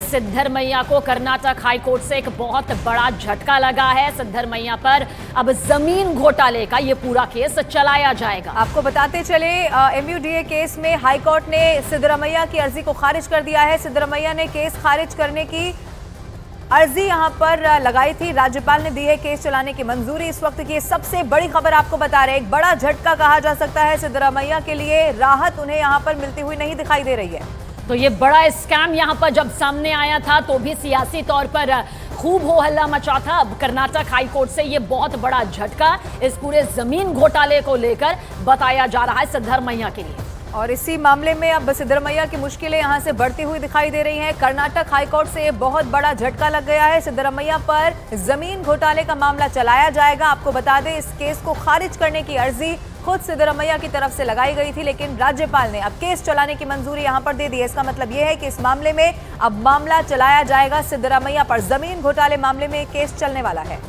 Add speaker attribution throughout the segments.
Speaker 1: सिद्धरमैया को कर्नाटक हाईकोर्ट से एक बहुत बड़ा झटका लगा है। सिद्धरमैया पर अब जमीन घोटाले का ये पूरा केस चलाया जाएगा।
Speaker 2: आपको बताते चले, MUDA केस में हाईकोर्ट ने सिद्धरमैया की अर्जी को खारिज कर दिया है। सिद्धरमैया ने केस खारिज करने की अर्जी यहां पर लगाई थी, राज्यपाल ने दी है केस चलाने की मंजूरी। इस वक्त की सबसे बड़ी खबर आपको बता रहे हैं, एक बड़ा झटका कहा जा सकता है सिद्धरमैया के लिए। राहत उन्हें यहां पर मिलती हुई नहीं दिखाई दे रही है।
Speaker 1: तो ये बड़ा स्कैम यहां पर जब सामने आया था तो भी सियासी तौर पर खूब हो हल्ला मचा था। अब कर्नाटक हाईकोर्ट से ये बहुत बड़ा झटका इस पूरे जमीन घोटाले को लेकर बताया जा रहा है सिद्धरमैया के लिए।
Speaker 2: और इसी मामले में अब सिद्धरमैया की मुश्किलें यहां से बढ़ती हुई दिखाई दे रही हैं। कर्नाटक हाईकोर्ट से बहुत बड़ा झटका लग गया है। सिद्धरमैया पर जमीन घोटाले का मामला चलाया जाएगा। आपको बता दें, इस केस को खारिज करने की अर्जी खुद सिद्धरमैया की तरफ से लगाई गई थी, लेकिन राज्यपाल ने अब केस चलाने की मंजूरी यहां पर दे दी है। इसका मतलब यह है कि इस मामले में अब मामला चलाया जाएगा सिद्धरमैया पर। जमीन घोटाले मामले में केस चलने वाला है।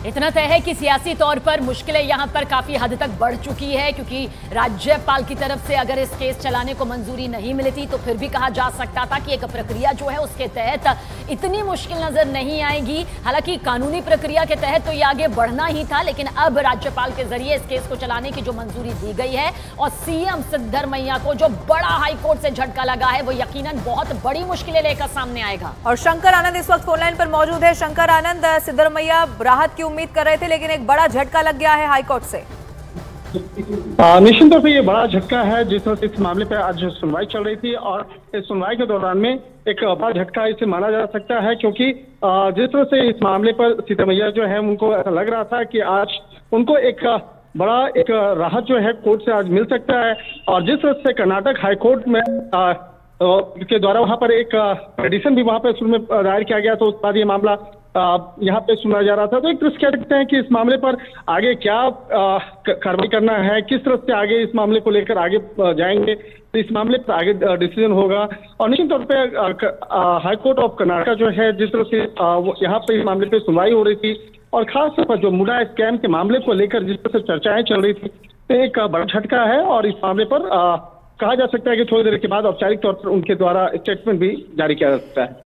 Speaker 1: इतना तय है कि सियासी तौर पर मुश्किलें यहां पर काफी हद तक बढ़ चुकी है, क्योंकि राज्यपाल की तरफ से अगर इस केस चलाने को मंजूरी नहीं मिलती तो फिर भी कहा जा सकता था कि एक प्रक्रिया जो है उसके तहत इतनी मुश्किल नजर नहीं आएगी। हालांकि कानूनी प्रक्रिया के तहत तो ये आगे बढ़ना ही था, लेकिन अब राज्यपाल के जरिए इस केस को चलाने की जो मंजूरी दी गई है और CM सिद्धरमैया को जो बड़ा हाईकोर्ट से झटका लगा है वो यकीनन बहुत बड़ी मुश्किलें लेकर सामने आएगा।
Speaker 2: और शंकर आनंद इस वक्त फोनलाइन पर मौजूद है। शंकर आनंद, सिद्धरमैया राहत की उम्मीद कर रहे थे, लेकिन एक बड़ा झटका लग गया है हाईकोर्ट से।
Speaker 3: निश्चित तौर पे ये बड़ा झटका है। जिस तरह से इस मामले पर आज सुनवाई चल रही थी और इस सुनवाई के दौरान में एक बड़ा झटका इसे माना जा सकता है, क्योंकि जिस तरह से इस मामले पर सिद्धरमैया जो है उनको ऐसा लग रहा था कि आज उनको एक बड़ा राहत जो है कोर्ट से आज मिल सकता है। और जिस तरह से कर्नाटक हाईकोर्ट में के द्वारा वहां पर एक पिटीशन भी वहां पर शुरू में दायर किया गया, तो उसके बाद ये मामला यहाँ पे सुना जा रहा था। तो एक तरह से कह सकते हैं कि इस मामले पर आगे क्या कार्रवाई करना है, किस तरह से आगे इस मामले को लेकर आगे जाएंगे, तो इस मामले पर आगे डिसीजन होगा। और निश्चित तौर पे हाई कोर्ट ऑफ कर्नाटक जो है, जिस तरह से यहाँ पे इस मामले पे सुनवाई हो रही थी और खासतौर पर जो मुडा स्कैम के मामले को लेकर जिस तरह से चर्चाएं चल रही थी, तो एक बड़ा झटका है। और इस मामले पर कहा जा सकता है कि थोड़ी देर के बाद औपचारिक तौर पर उनके द्वारा स्टेटमेंट भी जारी किया जा सकता है।